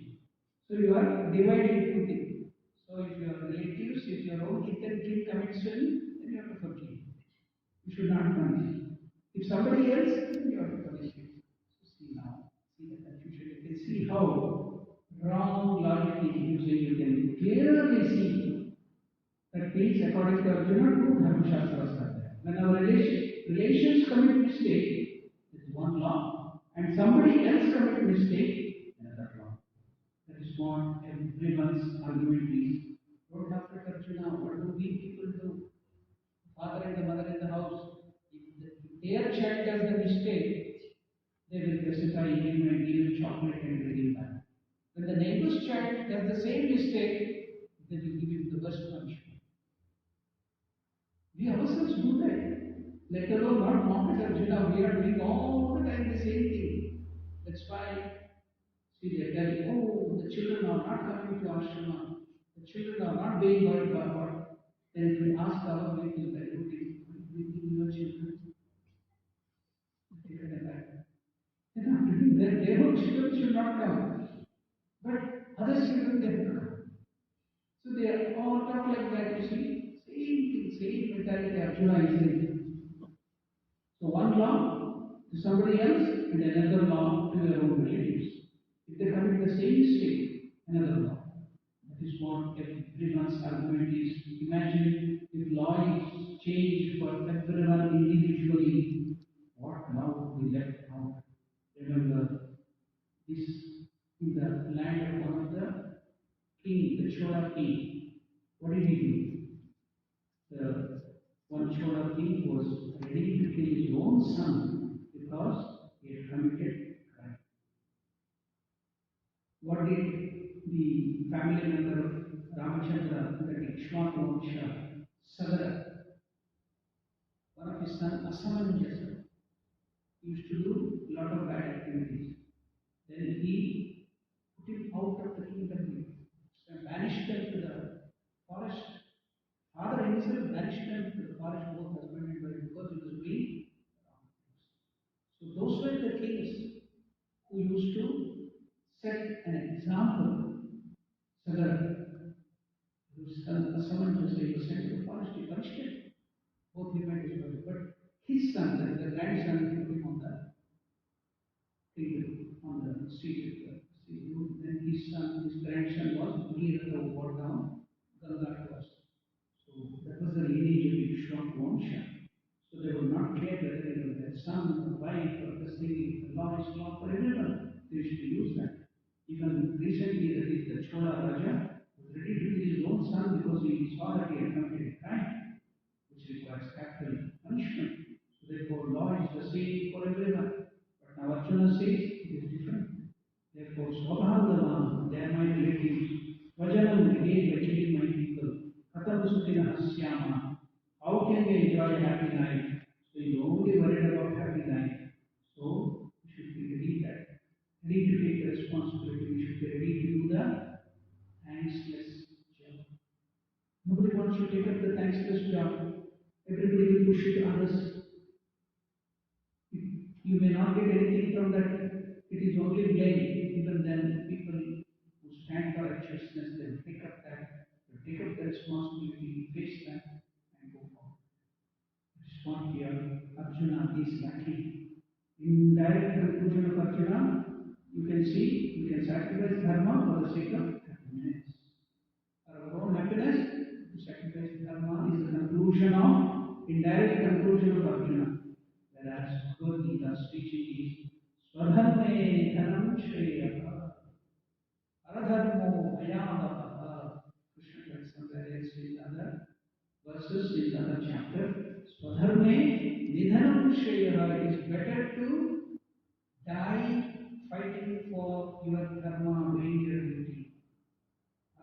So you are dividing two things. So if your relatives, if your own kith and kin commit sin, then you have to forgive. You should not punish. If somebody else, then you have to punish him. So see now, see the confusion. You can see how wrong logic is using. You can clearly see that means according to Arjuna, two dharma shastras are there. When our relations commit mistake, there is one law, and somebody else commit mistake, another law. That is what everyone's argument is. Don't have to Arjuna. What do we people do? Father and the mother in the house, if their child does the mistake, they will pacify him and give him chocolate and bring him back. When the neighbor's child does the same mistake, they will give him the worst punishment. We ourselves do that. Let alone not mock at Arjuna, we are doing all the time the same thing. That's why, see, they tell, oh, the children are not coming to ashrama, the children are not being heard by God. Then if we ask our people, that you think your children, they can attack. Their own children should not come, but other children they will come. So they are all talk like that, you see. Same mentality Arjuna is in. So one law to somebody else and another law to your own relatives. If they commit the same mistake, another law. That is what everyone's argument is. Imagine if law is changed for everyone individually, what law would be left out? Remember, this in the land of one of the king, the Chola king. What did he do? The one Chola king was ready to kill his own son because he had committed crime. What did the family member of Ramachandra, the Swatmaramanandaji, Sagara, one of his sons, Asamanjasa, used to do a lot of bad activities. Then he put him out of the kingdom, banished them to the forest. Father himself banished them to the forest, both husband and wife, because he was doing wrong things. So those were the kings who used to set an example. Sagara, whose son Asamanjasa was sent to the forest, he punished him, both him and his wife. But his son, the grandson, he put him on the kingdom, on the seat of the sea. Then his son, his grandson was Bhagavad who brought down Ganga to us. So that was the lineage of Swatmaramanandaji. So they would not care whether it was their son or wife or the thing, the law is law for everyone. They used to use that. Even recently, the Chola Raja was ready to kill his own son because he saw that he had committed a crime, which requires capital punishment. So therefore, law is the same for everyone. But now Arjuna says it is different. Therefore, Swabhavadama, they are my relatives. Vajanam, again, by killing my people. Katam Sukhina Hasyama. How can we enjoy a happy life? So you only worried about happy life. So you should be ready that. Ready to take the responsibility. We should be ready to do the thankless job. Nobody wants to take up the thankless job. Everybody will push it to others. You may not get anything from that. It is only blame. Even then, people who stand for righteousness, they will take up that, they will take up the responsibility, face that, and go forward. This is what here Arjuna is lacking. In direct conclusion of Arjuna, you can see, you can sacrifice dharma for the sake of happiness. For our own happiness, to sacrifice dharma is the conclusion of, indirect conclusion of Arjuna. Whereas Bhagavad Gita's teaching is Swadharme dhanam shreyaha aradharmo ayamavaha. Krishna tells somewhere else in other verses in the other chapter. Swadharme nidhanam shreyaha. It is better to die fighting for your dharma, doing your duty.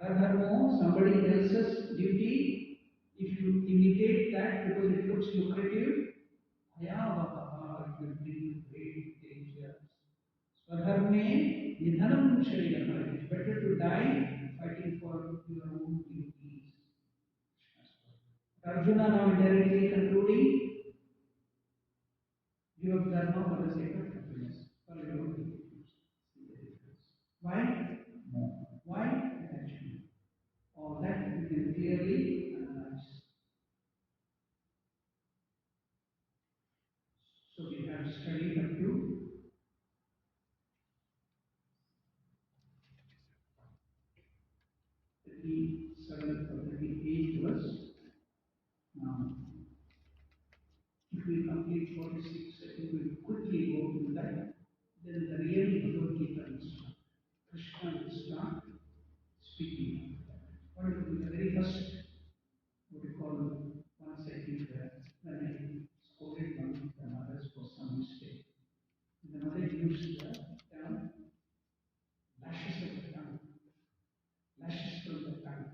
Aradharmo, somebody else's duty. If you imitate that because it looks lucrative, it will bring you great dangers. Swadharme nidhanam shariram. It's better to die fighting for your own duties. Arjuna now indirectly concluding, give up dharma for the sake of happiness, for your own duties. See the difference. Why? Why? Attachment. All that we can clearly analyze. So we have studied up to 37th or 38th verse. Now, if we complete 46, I think we'll quickly go through that. Then the real Bhagavad Gita will start. Krishna will start speaking. What will be the very first, what we call, once I think when I scolded one of the mothers for some mistake. The mother used the term lashes of the tongue. Lashes from the tongue.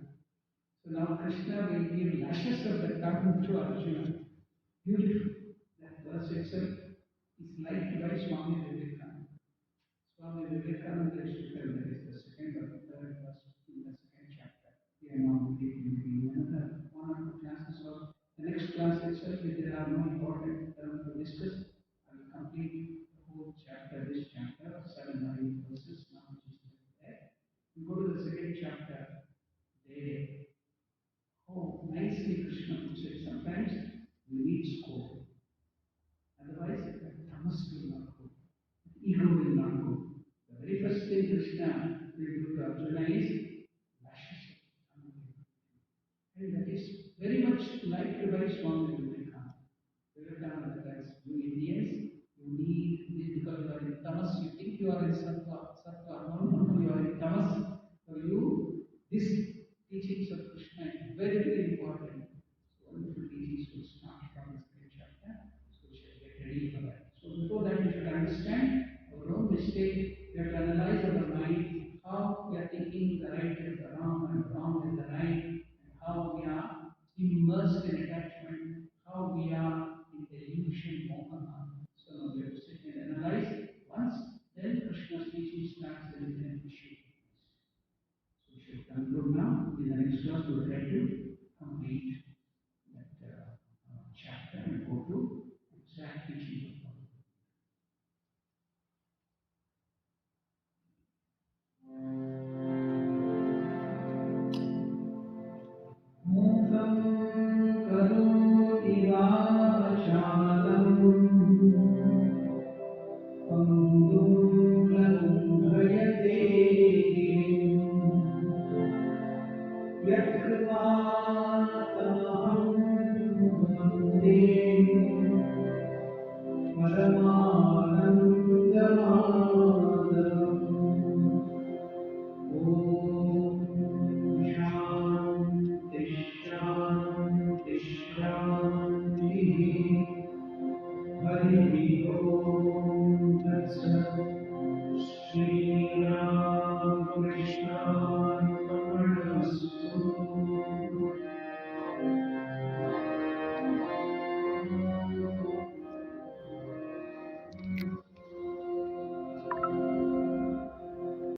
So now Krishna will give lashes of the tongue to Arjuna. Beautiful. That verse itself is liked by Swami Revered. Swami Vivekananda used to tell that is the second or third verse in the second chapter. We are now maybe another one or two classes or the next class itself, if there are no important terms to discuss, I will complete the whole chapter, this chapter of 7 or 8 verses now which is there. We go to the second chapter. There, oh, nicely Krishna puts it. Sometimes we need scope. Otherwise, tamas will not go. Ego will not go. The very first thing Krishna will do to Arjuna is lashes. And that is very much liked by Swami Vivekananda. Vivekananda tells you Indians, you need, because you are in tamas, you think you are in sattva. Sattva, no, you are in tamas. For you, this teachings of Krishna is very, very important. So wonderful teachings will start from the second chapter. So we shall get ready for that. So before that, we should understand our own mistake. We have to analyze our mind, how we are thinking the right is the wrong and the wrong is the right, and how we are immersed in attachment, how we are in the illusion moha. So now we have to sit and analyze. Once, then Krishna's teaching starts and we can appreciate it. So we should conclude now. In the next class, we will try to complete that chapter and go to exact teaching of